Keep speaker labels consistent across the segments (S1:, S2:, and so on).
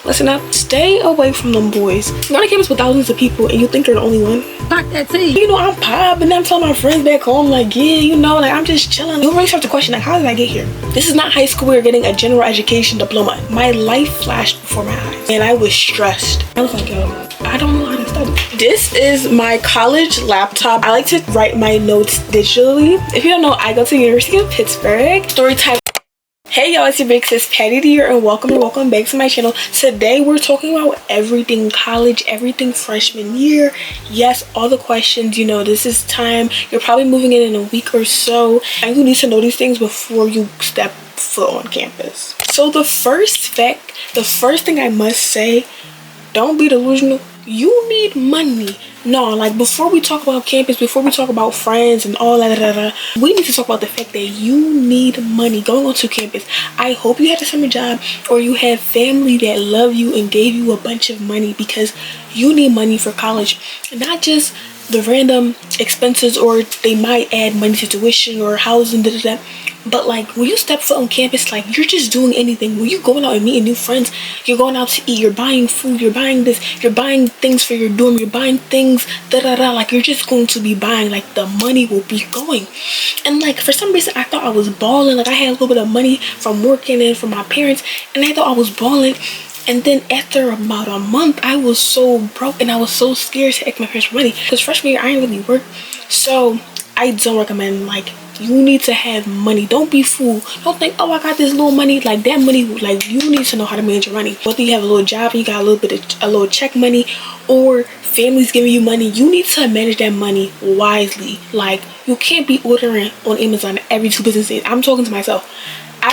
S1: Listen up, stay away from them boys. You're on campus with thousands of people and you think you're the only one.
S2: Fuck that tea.
S1: You know, I'm popping, I'm telling my friends back home, like, yeah, you know, like, I'm just chilling. You really start to question, like, how did I get here? This is not high school, we're getting a general education diploma. My life flashed before my eyes and I was stressed. I was like, yo, I don't know how to study. This is my college laptop. I like to write my notes digitally. If you don't know, I go to the University of Pittsburgh. Story time. Hey y'all, it's your big sis Patty here and welcome back to my channel. Today we're talking about everything college, everything freshman year. Yes, all the questions, you know, this is time. You're probably moving in a week or so and you need to know these things before you step foot on campus. So the first thing I must say, don't be delusional. You need money. No, like before we talk about campus, before we talk about friends and all that, we need to talk about the fact that you need money going onto campus. I hope you had a summer job or you have family that love you and gave you a bunch of money because you need money for college. Not just the random expenses, or they might add money to tuition or housing, but like when you step foot on campus, like you're just doing anything. When you're going out and meeting new friends, you're going out to eat, you're buying food, you're buying this, you're buying things for your dorm, you're buying things, like you're just going to be buying, like the money will be going. And like for some reason I thought I was balling, like I had a little bit of money from working and from my parents and I thought I was balling. And then after about a month, I was so broke and I was so scared to ask my parents for money because freshman year I didn't really work. So I don't recommend, like, you need to have money. Don't be fooled. Don't think, oh, I got this little money. Like that money, like you need to know how to manage your money. Whether you have a little job and you got a little check money, or family's giving you money, you need to manage that money wisely. Like you can't be ordering on Amazon every 2 business days. I'm talking to myself. I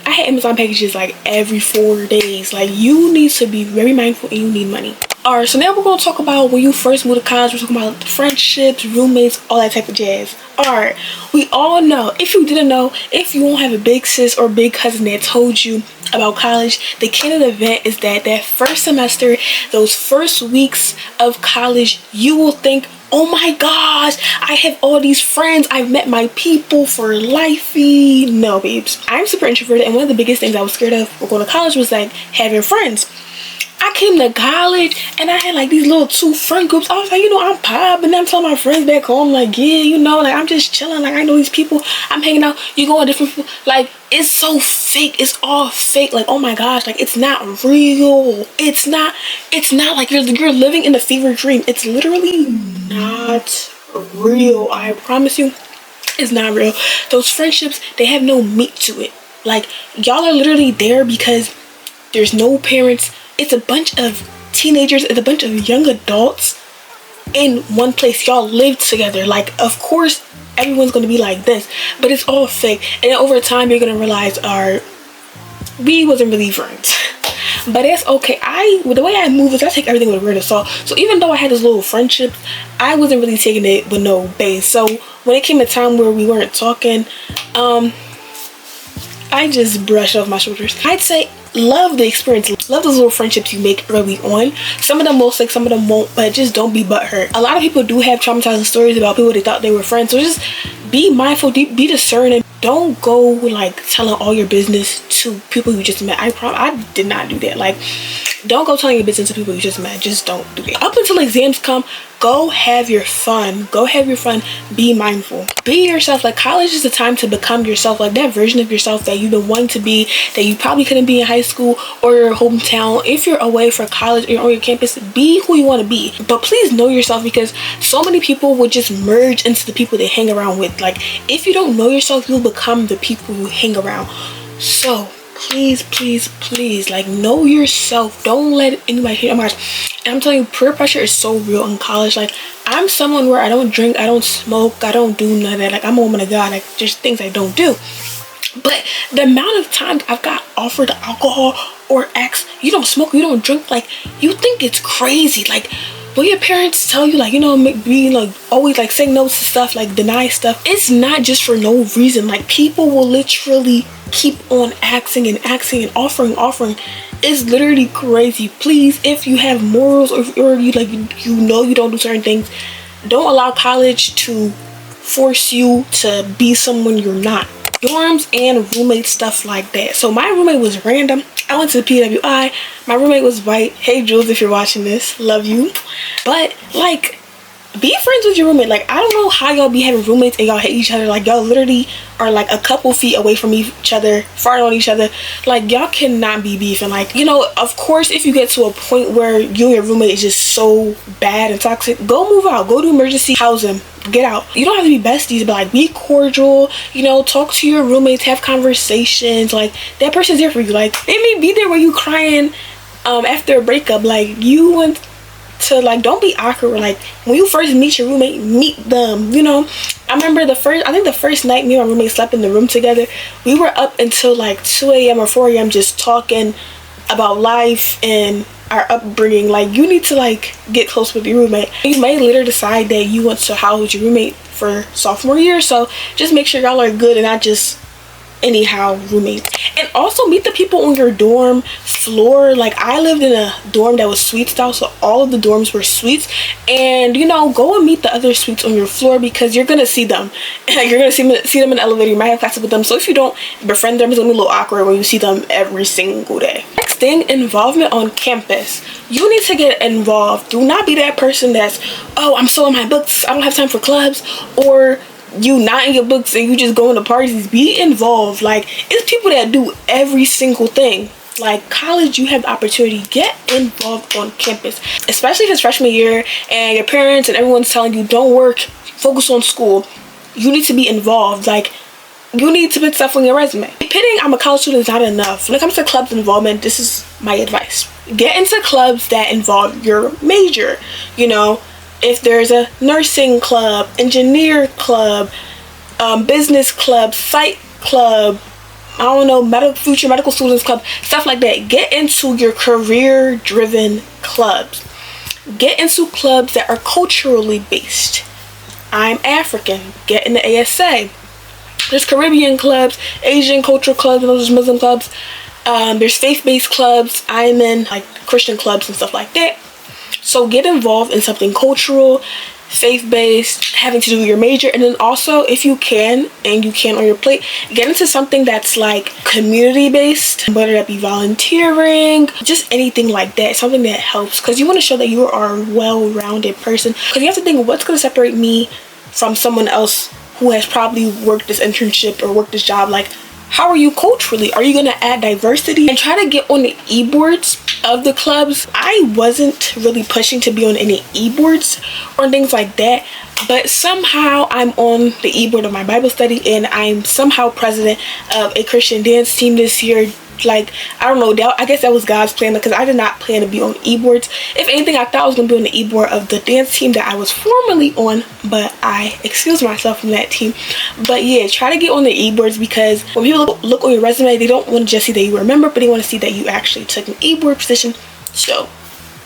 S1: had Amazon packages like every 4 days. Like you need to be very mindful and you need money. Alright, so now we're going to talk about when you first moved to college. We're talking about friendships, roommates, all that type of jazz. Alright, we all know, if you didn't know, if you won't have a big sis or big cousin that told you about college, the Canada event is that first semester, those first weeks of college, you will think, oh my gosh, I have all these friends, I've met my people for lifey. No, babes. I'm super introverted and one of the biggest things I was scared of going to college was like having friends. I came to college and I had like these little 2 friend groups. I was like, you know, I'm popping, I'm telling my friends back home, like, yeah, you know, like I'm just chilling, like I know these people, I'm hanging out, you go on different people. Like it's so fake, it's all fake. Like, oh my gosh, like it's not real. It's not like you're living in a fever dream. It's literally not real. I promise you, it's not real. Those friendships, they have no meat to it. Like y'all are literally there because there's no parents. It's a bunch of teenagers, it's a bunch of young adults in one place. Y'all live together. Like, of course, everyone's gonna be like this, but it's all fake. And then over time, you're gonna realize, we wasn't really friends. But that's okay. The way I move is I take everything with a grain of salt. So even though I had this little friendship, I wasn't really taking it with no base. So when it came a time where we weren't talking, I just brushed off my shoulders. I'd say love the experience, love those little friendships you make early on. Some of them will stick, some of them won't, but just don't be butthurt. A lot of people do have traumatizing stories about people they thought they were friends, so just be mindful, be discerning. Don't go like telling all your business to people you just met. I did not do that. Like, don't go telling your business to people you just met. Just don't do that. Up until exams come, go have your fun. Go have your fun. Be mindful. Be yourself. Like college is the time to become yourself. Like that version of yourself that you've been wanting to be, that you probably couldn't be in high school or your hometown. If you're away for college or on your campus, be who you want to be. But please know yourself, because so many people will just merge into the people they hang around with. Like if you don't know yourself, you'll become the people you hang around. So please, like, know yourself. Don't let anybody hit. Oh my gosh, and I'm telling you, peer pressure is so real in college. Like I'm someone where I don't drink, I don't smoke, I don't do none of that. Like I'm a woman of God. Like just things I don't do. But the amount of times I've got offered alcohol or asked, you don't smoke, you don't drink, like you think it's crazy. Like when your parents tell you, like, you know, be like always like say no to stuff, like deny stuff, it's not just for no reason. Like people will literally keep on asking and offering. It's literally crazy. Please, if you have morals or you like you know you don't do certain things, don't allow college to force you to be someone you're not. Dorms and roommate stuff like that. So my roommate was random. I went to the PWI. My roommate was white. Hey Jules, if you're watching this, love you. But like, be friends with your roommate. Like, I don't know how y'all be having roommates and y'all hate each other. Like, y'all literally are like a couple feet away from each other, farting on each other. Like, y'all cannot be beefing. Like, you know, of course, if you get to a point where you and your roommate is just so bad and toxic, go move out, go to emergency housing, get out. You don't have to be besties, but like, be cordial, you know, talk to your roommates, have conversations. Like, that person's there for you. Like, they may be there when you crying after a breakup. Like, you went to, like, don't be awkward. Like, when you first meet your roommate, meet them, you know. I remember the first night me and my roommate slept in the room together, we were up until like 2 a.m. or 4 a.m. just talking about life and our upbringing. Like, you need to like get close with your roommate. You may later decide that you want to house your roommate for sophomore year, so just make sure y'all are good and not just anyhow roommates. And also meet the people on your dorm floor. Like, I lived in a dorm that was suite style, so all of the dorms were suites, and you know, go and meet the other suites on your floor because you're gonna see them. You're gonna see them in the elevator. You might have classes with them, so if you don't befriend them, it's gonna be a little awkward when you see them every single day. Next thing, involvement on campus. You need to get involved. Do not be that person that's, oh, I'm so in my books, I don't have time for clubs, or you not in your books and you just going to parties. Be involved. Like, it's people that do every single thing. Like, college, you have the opportunity. Get involved on campus, especially if it's freshman year and your parents and everyone's telling you don't work, focus on school. You need to be involved. Like, you need to put stuff on your resume. Pitting I'm a college student is not enough. When it comes to clubs involvement, this is my advice. Get into clubs that involve your major. You know, if there's a nursing club, engineer club, business club, psych club, I don't know, future medical students club, stuff like that. Get into your career driven clubs. Get into clubs that are culturally based. I'm African, get in the ASA. There's Caribbean clubs, Asian cultural clubs, and those Muslim clubs. There's faith-based clubs. I'm in like Christian clubs and stuff like that. So get involved in something cultural, faith-based, having to do with your major. And then also, if you can, and you can on your plate, get into something that's like community-based, whether that be volunteering, just anything like that, something that helps, because you want to show that you are a well-rounded person. Because you have to think, what's going to separate me from someone else who has probably worked this internship or worked this job? Like, how are you culturally? Are you going to add diversity? And try to get on the e-boards of the clubs. I wasn't really pushing to be on any e-boards or things like that, but somehow I'm on the e-board of my Bible study, and I'm somehow president of a Christian dance team this year. Like, I don't know, I guess that was God's plan, because I did not plan to be on e-boards. If anything, I thought I was going to be on the e-board of the dance team that I was formerly on, but I excused myself from that team. But yeah, try to get on the e-boards, because when people look on your resume, they don't want to just see that you were a member, but they want to see that you actually took an e-board position. So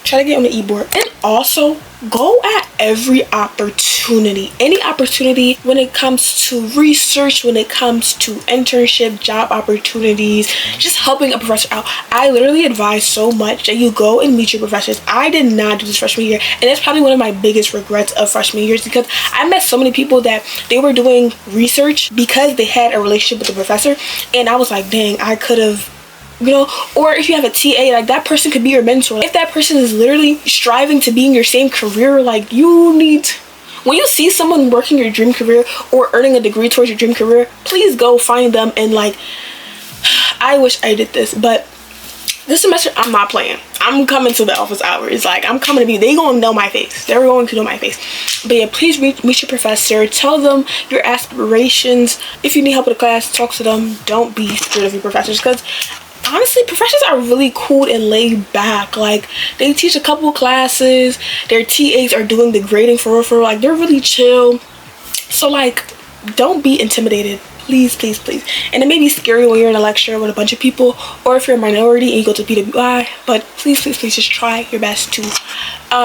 S1: try to get on the e-board. And also, go at every opportunity. Any opportunity when it comes to research, when it comes to internship, job opportunities, just helping a professor out. I literally advise so much that you go and meet your professors. I did not do this freshman year, and that's probably one of my biggest regrets of freshman years, because I met so many people that they were doing research because they had a relationship with the professor, and I was like, dang, I could have, you know. Or if you have a TA, like, that person could be your mentor. If that person is literally striving to be in your same career, like, you need, when you see someone working your dream career or earning a degree towards your dream career, please go find them. And like, I wish I did this, but this semester I'm not playing. I'm coming to the office hours. Like, I'm coming to be, they gonna know my face. They're going to know my face. But yeah, please meet your professor. Tell them your aspirations. If you need help with a class, talk to them. Don't be scared of your professors, because honestly, professors are really cool and laid back. Like, they teach a couple classes, their TAs are doing the grading for real. Like, they're really chill. So like, don't be intimidated, please, please, please. And it may be scary when you're in a lecture with a bunch of people, or if you're a minority and you go to PWI, but please, please, please just try your best to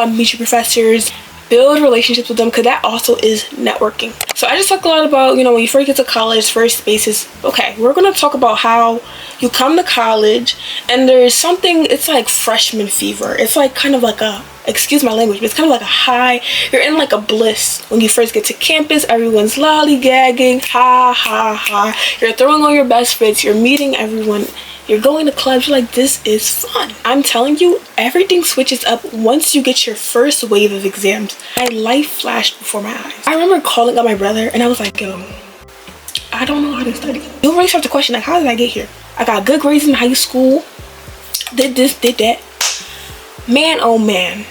S1: meet your professors, build relationships with them, because that also is networking. So I just talked a lot about, you know, when you first get to college, first basis. Okay, we're gonna talk about how you come to college, and there's something, it's like freshman fever. It's like kind of like a, excuse my language, but it's kind of like a high. You're in like a bliss when you first get to campus. Everyone's lollygagging, ha ha ha. You're throwing on your best fits, you're meeting everyone, you're going to clubs, you're like, this is fun. I'm telling you, everything switches up once you get your first wave of exams. My life flashed before my eyes. I remember calling up my brother and I was like, yo, I don't know how to study. You'll really start to question, like, how did I get here? I got good grades in high school, did this, did that. Man, oh man,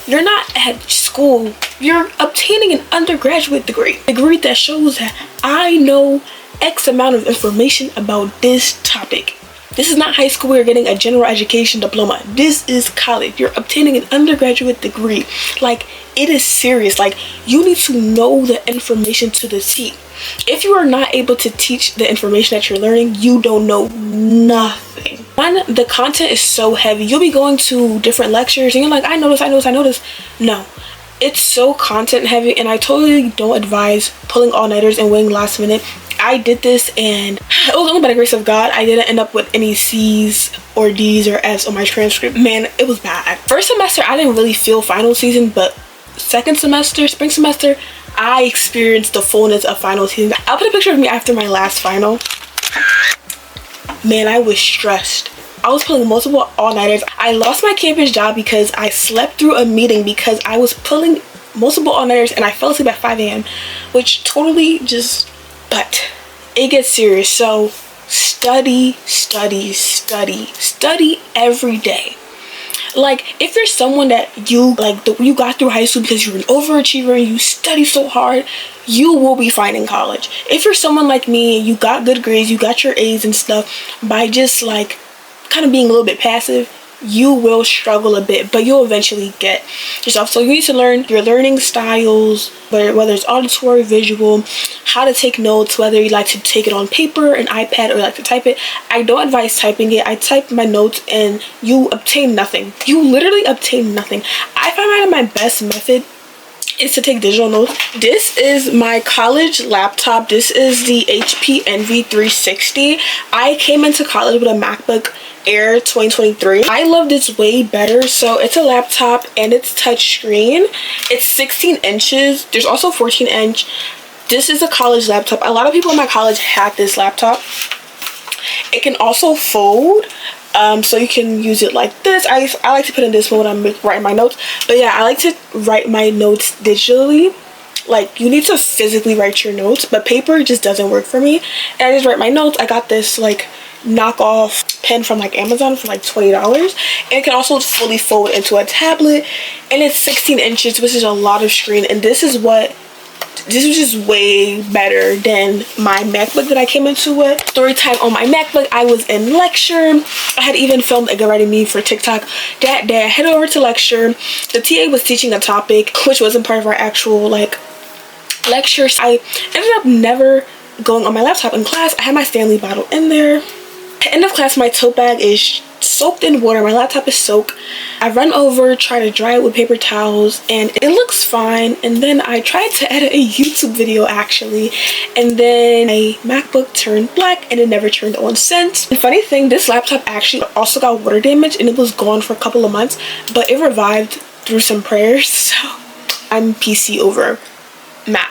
S1: you're not at school, you're obtaining an undergraduate degree that shows that I know X amount of information about this topic. This is not high school where you're getting a general education diploma. This is college. You're obtaining an undergraduate degree. Like, it is serious. Like, you need to know the information to the T. If you are not able to teach the information that you're learning, you don't know nothing. One, the content is so heavy. You'll be going to different lectures and you're like, I know this. No. It's so content heavy, and I totally don't advise pulling all-nighters and waiting last minute. I did this and it was only by the grace of God I didn't end up with any C's or D's or F's on my transcript. Man, it was bad. First semester I didn't really feel final season, but second semester, spring semester, I experienced the fullness of final season. I'll put a picture of me after my last final. Man, I was stressed. I was pulling multiple all-nighters. I lost my campus job because I slept through a meeting because I was pulling multiple all-nighters and I fell asleep at 5 a.m. which totally just, but it gets serious. So study every day. Like, if you're someone that you got through high school because you're an overachiever and you study so hard, you will be fine in college. If you're someone like me and you got good grades, you got your A's and stuff, by just like kind of being a little bit passive, you will struggle a bit, but you'll eventually get yourself. So you need to learn your learning styles, whether it's auditory, visual, how to take notes, whether you like to take it on paper, an iPad, or you like to type it. I don't advise typing it. I type my notes and you obtain nothing. You literally obtain nothing. I find my best method is to take digital notes. This is my college laptop. This is the HP Envy 360. I came into college with a MacBook Air 2023. I love this way better. So it's a laptop and it's touchscreen. It's 16 inches. There's also 14 inch. This is a college laptop. A lot of people in my college had this laptop. It can also fold. So you can use it like this. I like to put in this one when I'm writing my notes. But yeah, I like to write my notes digitally. Like, you need to physically write your notes, but paper just doesn't work for me. And I just write my notes. I got this like knockoff pen from like Amazon for like $20. And it can also fully fold into a tablet. And it's 16 inches, which is a lot of screen. And this was just way better than my MacBook that I came into with. Story time on my MacBook. I was in lecture. I had even filmed a Get Ready Me for TikTok that day. I headed over to lecture. The TA was teaching a topic which wasn't part of our actual like lectures. I ended up never going on my laptop in class. I had my Stanley bottle in there. At the end of class, my tote bag is soaked in water. My laptop is soaked. I run over, try to dry it with paper towels, and it looks fine. And then I tried to edit a YouTube video actually, and then my MacBook turned black and it never turned on since. The funny thing, this laptop actually also got water damage and it was gone for a couple of months, but it revived through some prayers. So I'm PC over Mac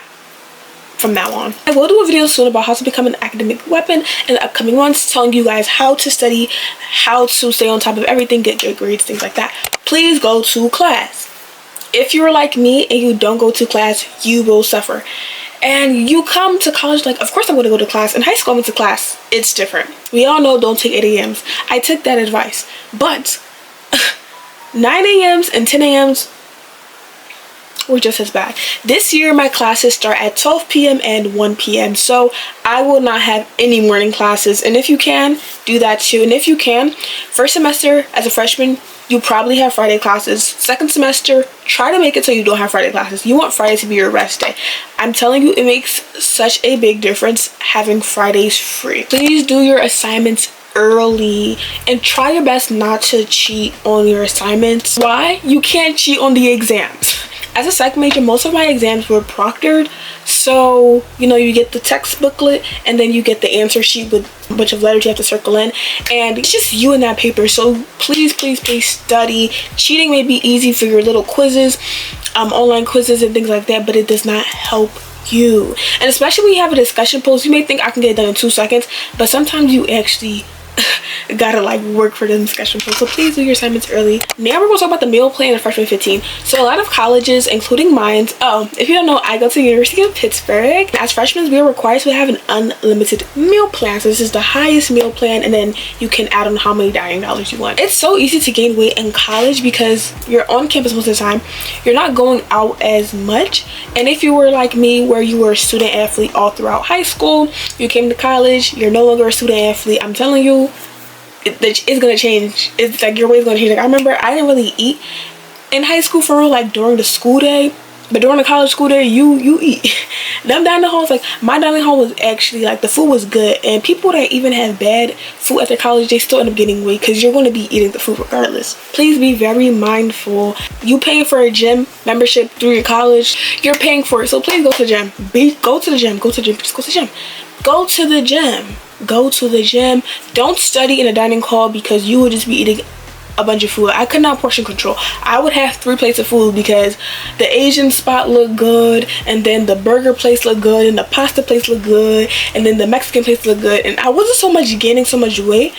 S1: from now on. I will do a video soon about how to become an academic weapon in the upcoming months, telling you guys how to study, how to stay on top of everything, get good grades, things like that. Please go to class. If you're like me and you don't go to class, you will suffer. And you come to college like, of course I'm going to go to class. In high school I went to class. It's different. We all know don't take 8 a.m.s. I took that advice. But 9 a.m.s and 10 a.m.s were just as bad. This year my classes start at 12 p.m. and 1 p.m. so I will not have any morning classes. And if you can, do that too. And if you can, first semester as a freshman, you probably have Friday classes. Second semester, try to make it so you don't have Friday classes. You want Friday to be your rest day. I'm telling you, it makes such a big difference having Fridays free. Please do your assignments early and try your best not to cheat on your assignments. Why? You can't cheat on the exams. As a psych major, most of my exams were proctored, so you know, you get the text booklet and then you get the answer sheet with a bunch of letters you have to circle in, and it's just you in that paper. So please study. Cheating may be easy for your little quizzes, online quizzes and things like that, but it does not help you. And especially when you have a discussion post, you may think I can get it done in 2 seconds, but sometimes you actually gotta like work for them schedule. So please do your assignments early. Now we're gonna talk about the meal plan of freshman 15. So a lot of colleges, including mine, if you don't know, I go to the University of Pittsburgh. As freshmen, we are required to have an unlimited meal plan. So this is the highest meal plan, and then you can add on how many dining dollars you want. It's so easy to gain weight in college because you're on campus most of the time. You're not going out as much. And if you were like me, where you were a student athlete all throughout high school, you came to college, you're no longer a student athlete, I'm telling you, it's gonna change. It's like your weight's gonna change. Like I remember I didn't really eat in high school for real, like during the school day, but during the college school day, you eat. Them dining halls, like my dining hall was actually like the food was good, and people that even have bad food after college, they still end up getting weight because you're going to be eating the food regardless. Please be very mindful. You paying for a gym membership through your college, you're paying for it, so please go to the gym. Go to the gym. Go to the gym. Just go to the gym. Go to the gym. Go to the gym. Don't study in a dining hall because you will just be eating a bunch of food. I could not portion control. I would have 3 plates of food because the Asian spot looked good, and then the burger place looked good, and the pasta place looked good, and then the Mexican place looked good. And I wasn't so much gaining so much weight,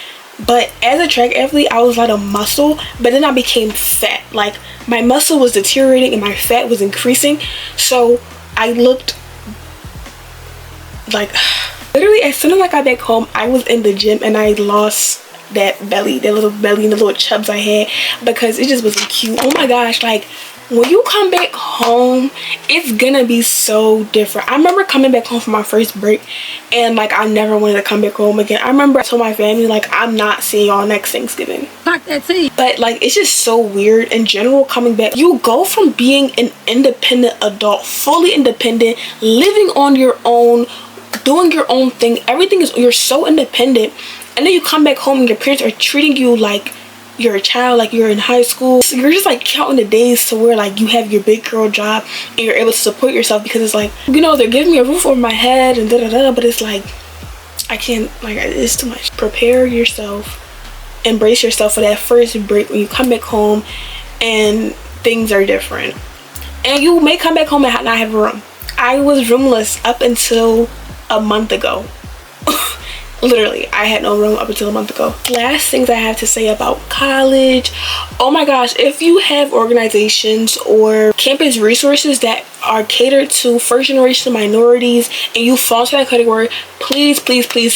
S1: but as a track athlete, I was a lot of muscle, but then I became fat. Like my muscle was deteriorating and my fat was increasing, so I looked like literally as soon as I got back home, I was in the gym and I lost that belly, that little belly and the little chubs I had because it just wasn't cute. Oh my gosh, like when you come back home, it's gonna be so different. I remember coming back home for my first break and like I never wanted to come back home again. I remember I told my family like I'm not seeing y'all next Thanksgiving. Fuck that tea. But like it's just so weird in general coming back. You go from being an independent adult, fully independent, living on your own, doing your own thing, everything is, you're so independent, and then you come back home and your parents are treating you like you're a child, like you're in high school. So you're just like counting the days to where like you have your big girl job and you're able to support yourself because it's like, you know, they're giving me a roof over my head and da-da-da, but it's like I can't, like it's too much. Prepare yourself, embrace yourself for that first break when you come back home and things are different. And you may come back home and not have a room. I was roomless up until a month ago. Literally, I had no room up until a month ago. Last things I have to say about college. Oh my gosh, if you have organizations or campus resources that are catered to first generation minorities and you fall into that category, please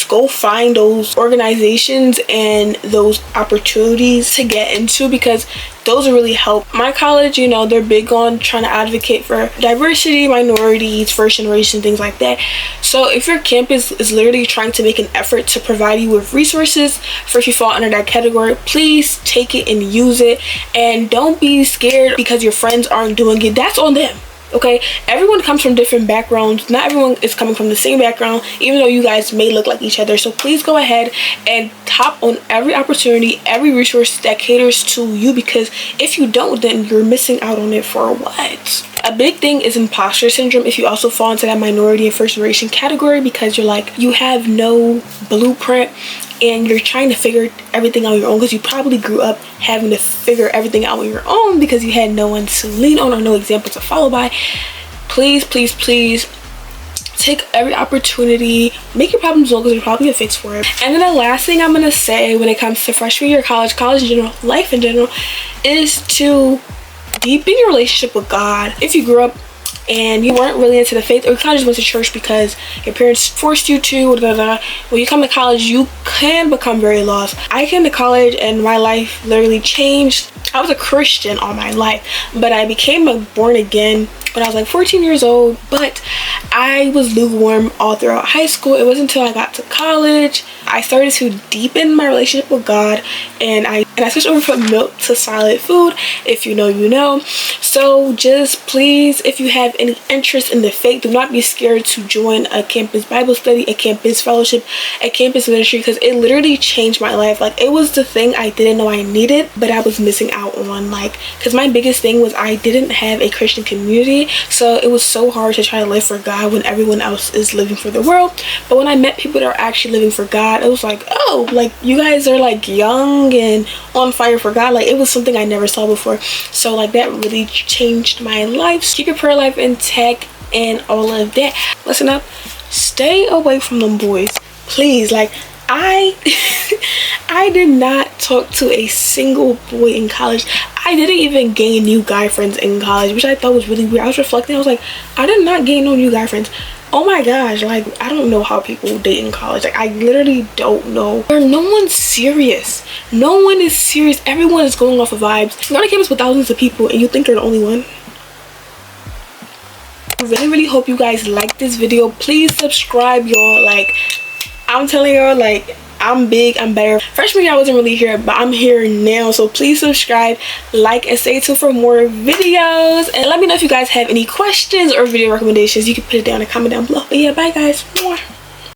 S1: go find those organizations and those opportunities to get into because those really help. My college, you know, they're big on trying to advocate for diversity, minorities, first generation, things like that. So if your campus is literally trying to make an effort to provide you with resources for if you fall under that category, please take it and use it, and don't be scared because your friends aren't doing it. That's on them. Okay, everyone comes from different backgrounds. Not everyone is coming from the same background, even though you guys may look like each other. So please go ahead and hop on every opportunity, every resource that caters to you, because if you don't, then you're missing out on it for what? A big thing is imposter syndrome if you also fall into that minority and first generation category, because you're like, you have no blueprint and you're trying to figure everything out on your own because you probably grew up having to figure everything out on your own because you had no one to lean on or no example to follow by. Please take every opportunity, make your problems low because there's probably a fix for it. And then the last thing I'm gonna say when it comes to freshman year college in general, life in general, is to deepen your relationship with God. If you grew up and you weren't really into the faith, or you kind of just went to church because your parents forced you to, when you come to college, you can become very lost. I came to college and my life literally changed. I was a Christian all my life, but I became a born again when I was like 14 years old, but I was lukewarm all throughout high school. It wasn't until I got to college I started to deepen my relationship with God, and I switched over from milk to solid food. If you know, you know. So just please, if you have any interest in the faith, do not be scared to join a campus Bible study, a campus fellowship, a campus ministry, because it literally changed my life. Like, it was the thing I didn't know I needed, but I was missing out on. Like, because my biggest thing was I didn't have a Christian community, so it was so hard to try to live for God when everyone else is living for the world. But when I met people that are actually living for God, it was like, oh, like, you guys are like young and on fire for God. Like, it was something I never saw before. So like, that really changed my life. Keep your prayer life intact and all of that. Listen up, stay away from them boys, please. Like, I I did not talk to a single boy in college. I didn't even gain new guy friends in college, which I thought was really weird. I was reflecting, I was like, I did not gain no new guy friends. Oh my gosh, like I don't know how people date in college. Like I literally don't know. No one's serious. No one is serious. Everyone is going off of vibes. You're on a campus with thousands of people and you think you're the only one. I really hope you guys like this video. Please subscribe, y'all. Like I'm telling y'all, like I'm big, I'm better. Freshman year I wasn't really here, but I'm here now. So please subscribe, like, and stay tuned for more videos. And let me know if you guys have any questions or video recommendations. You can put it down in the comment down below. But yeah, bye guys. Mwah.